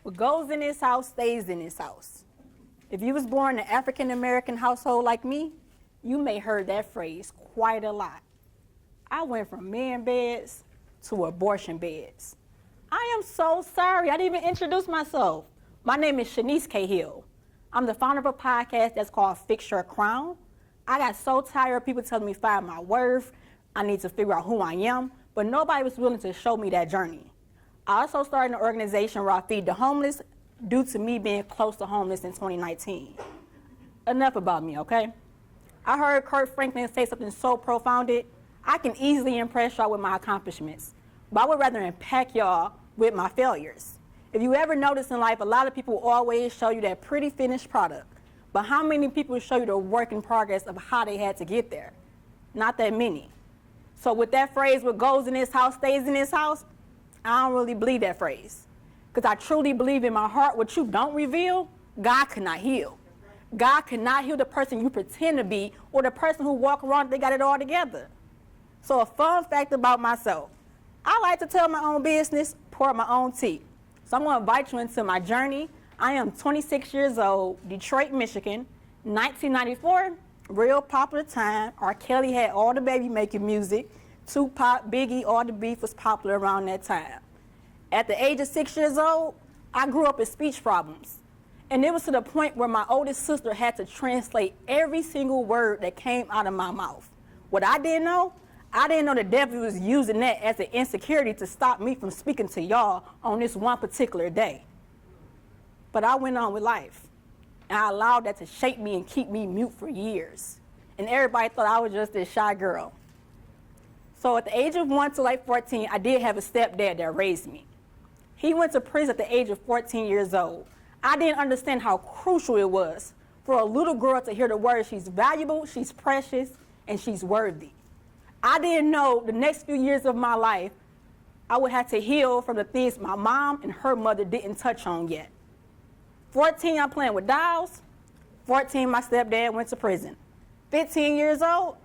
What goes in this house stays in this house. If you was born in an African-American household like me, you may heard that phrase quite a lot. I went from man beds to abortion beds. I am so sorry, I didn't even introduce myself. My name is Shanice Cahill. I'm the founder of a podcast that's called Fix Your Crown. I got so tired of people telling me find my worth, I need to figure out who I am, but nobody was willing to show me that journey. I also started an organization where I feed the homeless due to me being close to homeless in 2019. Enough about me, okay? I heard Kurt Franklin say something so profound, I can easily impress y'all with my accomplishments, but I would rather impact y'all with my failures. If you ever notice in life, a lot of people always show you that pretty finished product, but how many people show you the work in progress of how they had to get there? Not that many. So with that phrase, what goes in this house stays in this house, I don't really believe that phrase. Because I truly believe in my heart, what you don't reveal, God cannot heal. God cannot heal the person you pretend to be or the person who walk around, they got it all together. So a fun fact about myself, I like to tell my own business, pour my own tea. So I'm going to invite you into my journey. I am 26 years old, Detroit, Michigan, 1994, real popular time. R. Kelly had all the baby making music. Tupac, Biggie, all the beef was popular around that time. At the age of 6 years old, I grew up with speech problems. And it was to the point where my oldest sister had to translate every single word that came out of my mouth. What I didn't know the devil was using that as an insecurity to stop me from speaking to y'all on this one particular day. But I went on with life. And I allowed that to shape me and keep me mute for years. And everybody thought I was just this shy girl. So at the age of 1 to like 14, I did have a stepdad that raised me. He went to prison at the age of 14 years old. I didn't understand how crucial it was for a little girl to hear the words, she's valuable, she's precious, and she's worthy. I didn't know the next few years of my life, I would have to heal from the things my mom and her mother didn't touch on yet. 14, I'm playing with dolls. 14, my stepdad went to prison. 15 years old,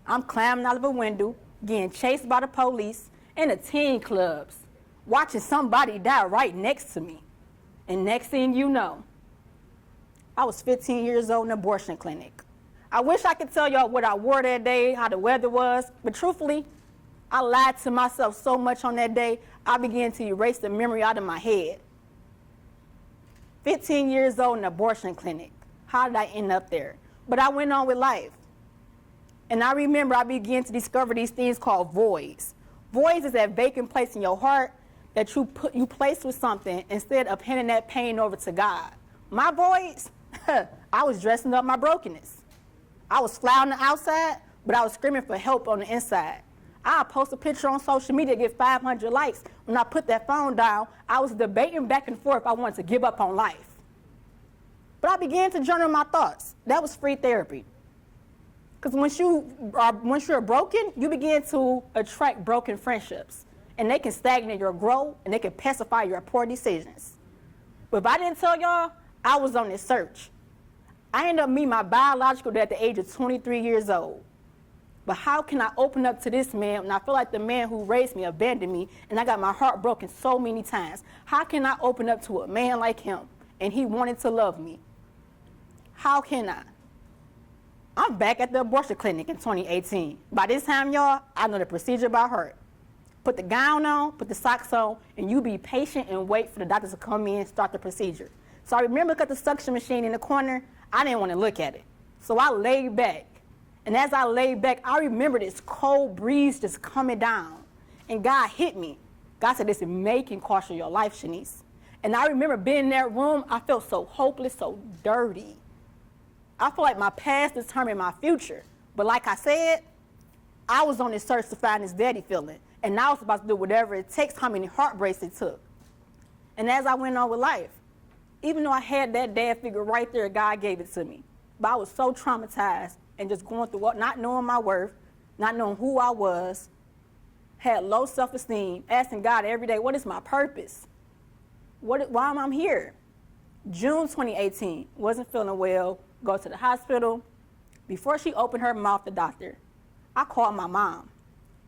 I'm climbing out of a window, getting chased by the police in the teen clubs, watching somebody die right next to me. And next thing you know, I was 15 years old in an abortion clinic. I wish I could tell y'all what I wore that day, how the weather was, but truthfully, I lied to myself so much on that day, I began to erase the memory out of my head. 15 years old in an abortion clinic. How did I end up there? But I went on with life. And I remember I began to discover these things called voids. Voids is that vacant place in your heart that you place with something instead of handing that pain over to God. My voids, I was dressing up my brokenness. I was fly on the outside, but I was screaming for help on the inside. I'll post a picture on social media, get 500 likes. When I put that phone down, I was debating back and forth if I wanted to give up on life. But I began to journal my thoughts. That was free therapy. Because once you're broken, you begin to attract broken friendships. And they can stagnate your growth, and they can pacify your poor decisions. But if I didn't tell y'all, I was on this search. I ended up meeting my biological dad at the age of 23 years old. But how can I open up to this man when I feel like the man who raised me abandoned me and I got my heart broken so many times? How can I open up to a man like him and he wanted to love me? How can I? I'm back at the abortion clinic in 2018. By this time, y'all, I know the procedure by heart. Put the gown on, put the socks on, and you be patient and wait for the doctors to come in and start the procedure. So I remember got the suction machine in the corner. I didn't want to look at it. So I laid back. And as I laid back, I remember this cold breeze just coming down. And God hit me. God said, this may can cost you your life, Shanice. And I remember being in that room, I felt so hopeless, so dirty. I feel like my past determined my future. But like I said, I was on this search to find this daddy feeling. And I was about to do whatever it takes, how many heartbreaks it took. And as I went on with life, even though I had that dad figure right there, God gave it to me. But I was so traumatized and just going through what, not knowing my worth, not knowing who I was, had low self-esteem, asking God every day, what is my purpose? Why am I here? June 2018, wasn't feeling well, go to the hospital. Before she opened her mouth, the doctor, I called my mom.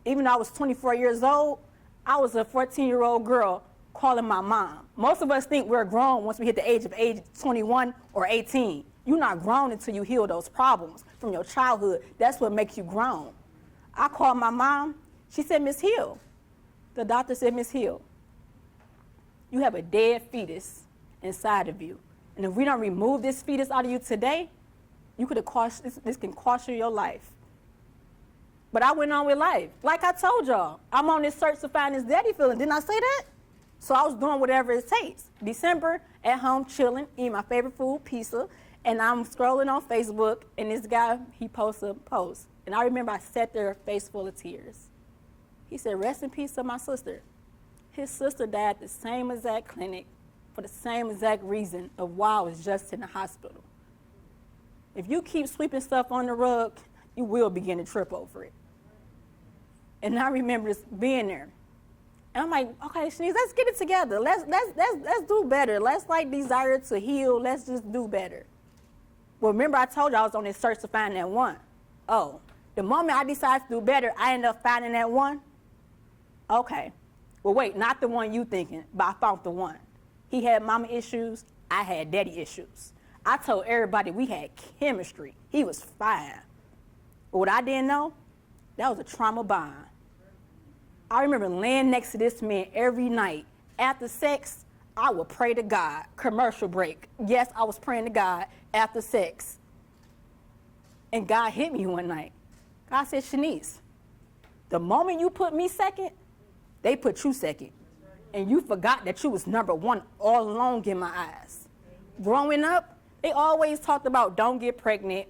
Even though I was 24 years old, I was a 14-year-old girl calling my mom. Most of us think we're grown once we hit the age 21 or 18. You're not grown until you heal those problems from your childhood. That's what makes you grown. I called my mom. She said, Miss Hill. The doctor said, Miss Hill, you have a dead fetus inside of you. And if we don't remove this fetus out of you today, you could have cost, this can cost you your life. But I went on with life. Like I told y'all, I'm on this search to find this daddy feeling. Didn't I say that? So I was doing whatever it takes. December, at home, chilling, eating my favorite food, pizza, and I'm scrolling on Facebook, and this guy, he posts a post. And I remember I sat there, face full of tears. He said, rest in peace to my sister. His sister died at the same exact clinic for the same exact reason of why I was just in the hospital. If you keep sweeping stuff on the rug, you will begin to trip over it. And I remember just being there. And I'm like, okay, Shanice, let's get it together. Let's do better. Let's like desire to heal. Let's just do better. Well, remember I told you I was on this search to find that one. Oh, the moment I decided to do better, I ended up finding that one. Okay. Well, wait, not the one you thinking, but I found the one. He had mama issues. I had daddy issues. I told everybody we had chemistry. He was fine. But what I didn't know, that was a trauma bond. I remember laying next to this man every night. After sex, I would pray to God. Commercial break. Yes, I was praying to God after sex. And God hit me one night. God said, Shanice, the moment you put me second, they put you second. And you forgot that you was number one all along in my eyes. Growing up, they always talked about don't get pregnant,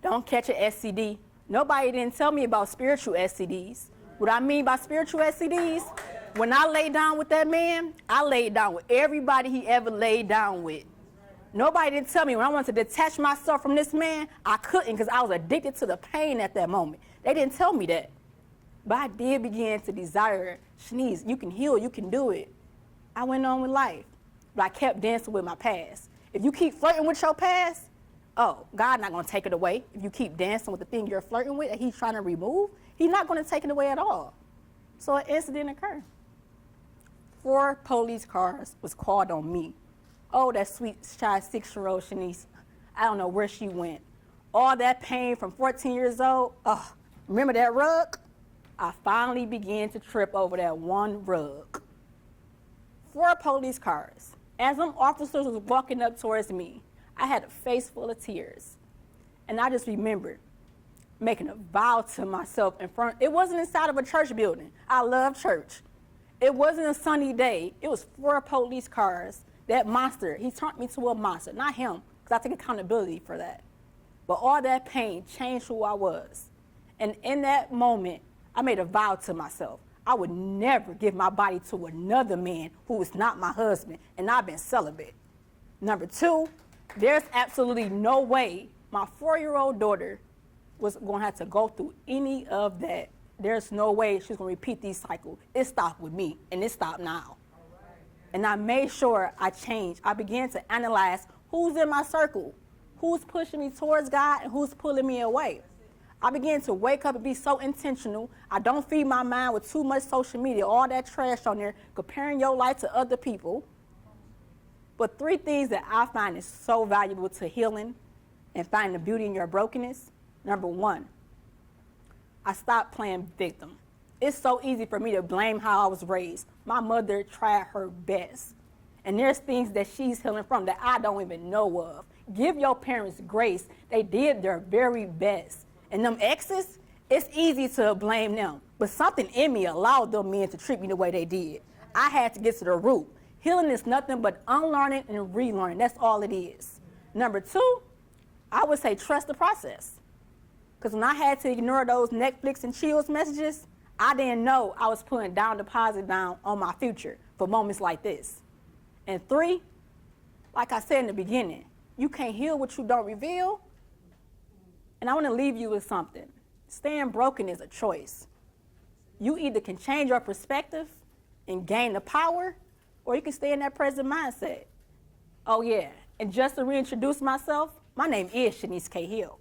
don't catch an STD. Nobody didn't tell me about spiritual STDs. What I mean by spiritual STDs, when I laid down with that man, I laid down with everybody he ever laid down with. Nobody didn't tell me when I wanted to detach myself from this man, I couldn't because I was addicted to the pain at that moment. They didn't tell me that. But I did begin to desire, Shanice, you can heal, you can do it. I went on with life, but I kept dancing with my past. If you keep flirting with your past, oh, God not going to take it away. If you keep dancing with the thing you're flirting with that he's trying to remove, he's not going to take it away at all. So an incident occurred. 4 police cars was called on me. Oh, that sweet shy 6-year-old Shanice, I don't know where she went. All that pain from 14 years old, oh, remember that rug? I finally began to trip over that one rug. 4 police cars. As them officers was walking up towards me, I had a face full of tears. And I just remembered making a vow to myself in front. It wasn't inside of a church building. I love church. It wasn't a sunny day. It was 4 police cars. That monster, he turned me to a monster. Not him, because I take accountability for that. But all that pain changed who I was. And in that moment, I made a vow to myself. I would never give my body to another man who was not my husband, and I've been celibate. Number 2, there's absolutely no way my 4-year-old daughter was going to have to go through any of that. There's no way she's going to repeat these cycles. It stopped with me, and it stopped now. And I made sure I changed. I began to analyze who's in my circle, who's pushing me towards God, and who's pulling me away. I began to wake up and be so intentional. I don't feed my mind with too much social media, all that trash on there, comparing your life to other people. But 3 things that I find is so valuable to healing and finding the beauty in your brokenness. Number 1, I stopped playing victim. It's so easy for me to blame how I was raised. My mother tried her best. And there's things that she's healing from that I don't even know of. Give your parents grace. They did their very best. And them exes, it's easy to blame them. But something in me allowed them men to treat me the way they did. I had to get to the root. Healing is nothing but unlearning and relearning. That's all it is. Number 2, I would say trust the process. Because when I had to ignore those Netflix and chills messages, I didn't know I was putting down deposit down on my future for moments like this. And 3, like I said in the beginning, you can't heal what you don't reveal. And I want to leave you with something. Staying broken is a choice. You either can change your perspective and gain the power, or you can stay in that present mindset. Oh yeah, and just to reintroduce myself, my name is Shanice K. Hill.